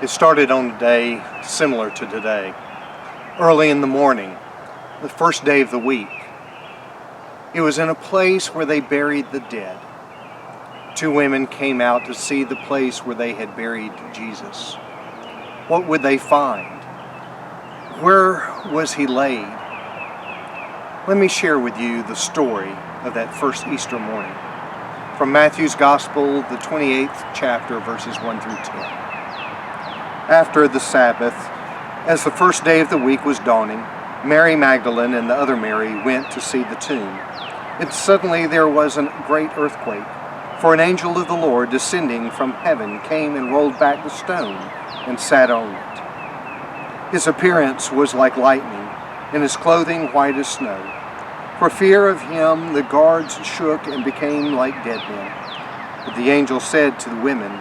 It started on a day similar to today. Early in the morning, the first day of the week. It was in a place where they buried the dead. Two women came out to see the place where they had buried Jesus. What would they find? Where was he laid? Let me share with you the story of that first Easter morning. From Matthew's Gospel, the 28th chapter, verses 1 through 10. After the Sabbath, as the first day of the week was dawning, Mary Magdalene and the other Mary went to see the tomb. And suddenly there was a great earthquake, for an angel of the Lord descending from heaven came and rolled back the stone and sat on it. His appearance was like lightning, and his clothing white as snow. For fear of him, the guards shook and became like dead men. But the angel said to the women,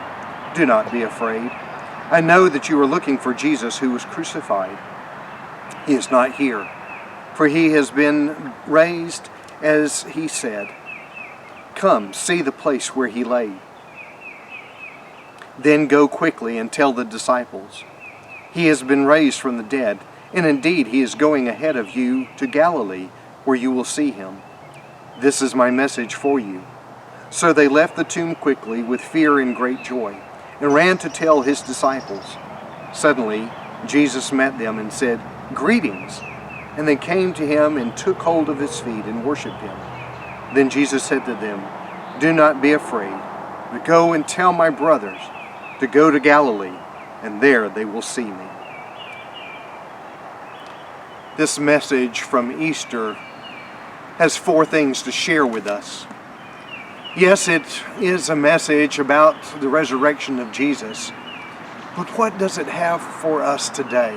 "Do not be afraid. I know that you are looking for Jesus who was crucified. He is not here, for he has been raised as he said. Come, see the place where he lay. Then go quickly and tell the disciples, he has been raised from the dead, and indeed he is going ahead of you to Galilee, where you will see him. This is my message for you." So they left the tomb quickly with fear and great joy, and ran to tell his disciples. Suddenly Jesus met them and said, "Greetings." And they came to him and took hold of his feet and worshipped him. Then Jesus said to them, "Do not be afraid, but go and tell my brothers to go to Galilee, and there they will see me." This message from Easter has four things to share with us. Yes, it is a message about the resurrection of Jesus, but what does it have for us today?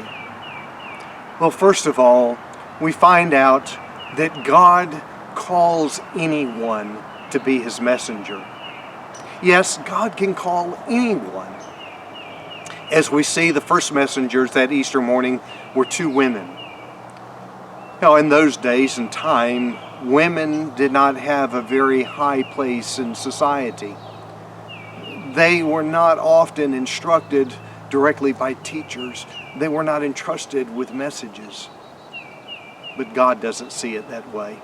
Well, first of all, we find out that God calls anyone to be his messenger. Yes, God can call anyone. As we see, the first messengers that Easter morning were two women. Now, in those days and time, women did not have a very high place in society. They were not often instructed directly by teachers. They were not entrusted with messages. But God doesn't see it that way.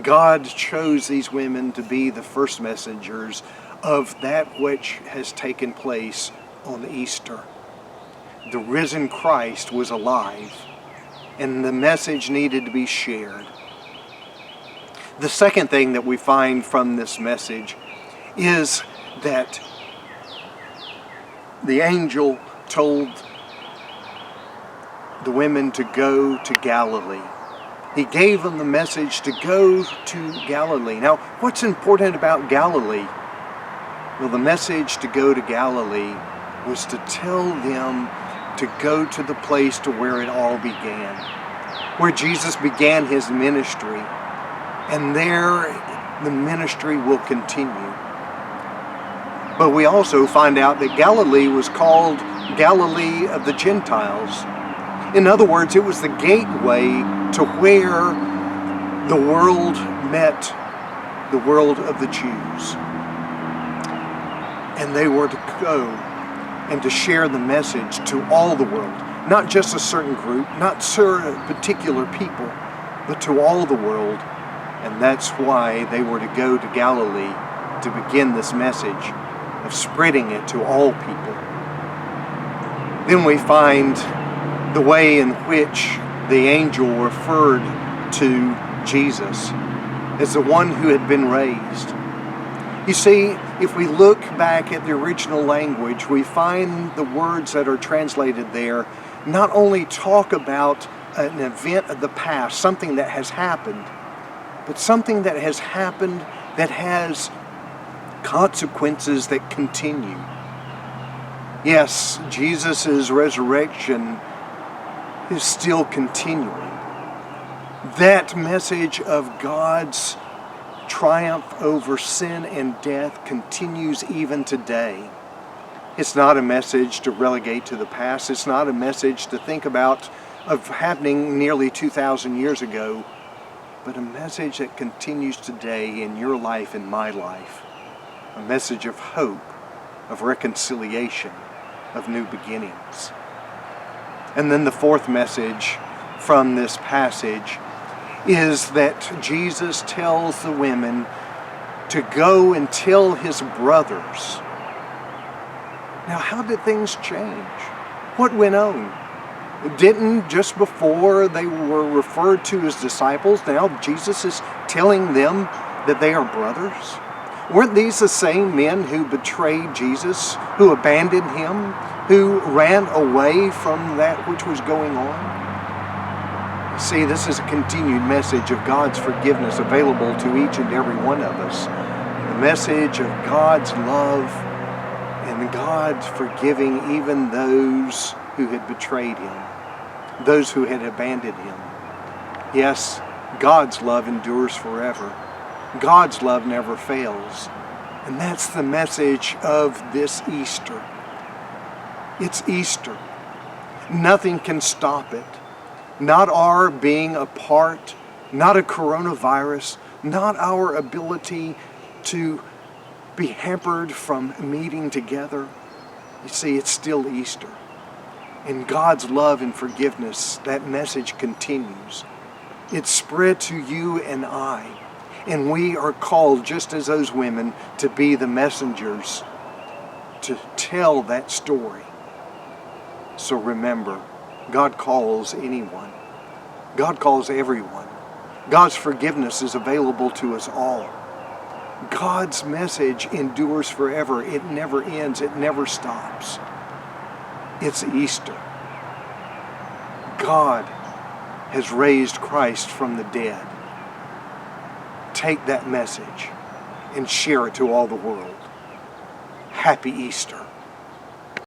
God chose these women to be the first messengers of that which has taken place on Easter. The risen Christ was alive, and the message needed to be shared. The second thing that we find from this message is that the angel told the women to go to Galilee. He gave them the message to go to Galilee. Now, what's important about Galilee? Well, the message to go to Galilee was to tell them to go to the place to where it all began, where Jesus began his ministry, and there the ministry will continue. But we also find out that Galilee was called Galilee of the Gentiles. In other words, it was the gateway to where the world met the world of the Jews. And they were to go and to share the message to all the world, not just a certain group, not certain particular people, but to all the world. And that's why they were to go to Galilee to begin this message of spreading it to all people. Then we find the way in which the angel referred to Jesus as the one who had been raised. You see, if we look back at the original language, we find the words that are translated there not only talk about an event of the past, something that has happened, but something that has happened that has consequences that continue. Yes, Jesus' resurrection is still continuing. That message of God's triumph over sin and death continues even today. It's not a message to relegate to the past. It's not a message to think about of happening nearly 2,000 years ago, but a message that continues today in your life and my life. A message of hope, of reconciliation, of new beginnings. And then the fourth message from this passage is that Jesus tells the women to go and tell his brothers. Now, how did things change? What went on? Didn't just before they were referred to as disciples, now Jesus is telling them that they are brothers? Weren't these the same men who betrayed Jesus, who abandoned him, who ran away from that which was going on? See, this is a continued message of God's forgiveness available to each and every one of us. The message of God's love and God forgiving even those who had betrayed him, those who had abandoned him. Yes, God's love endures forever. God's love never fails. And that's the message of this Easter. It's Easter. Nothing can stop it. Not our being apart, not a coronavirus, not our ability to be hampered from meeting together. You see, it's still Easter. In God's love and forgiveness, that message continues. It's spread to you and I. And we are called, just as those women, to be the messengers to tell that story. So remember, God calls anyone. God calls everyone. God's forgiveness is available to us all. God's message endures forever. It never ends. It never stops. It's Easter. God has raised Christ from the dead. Take that message and share it to all the world. Happy Easter.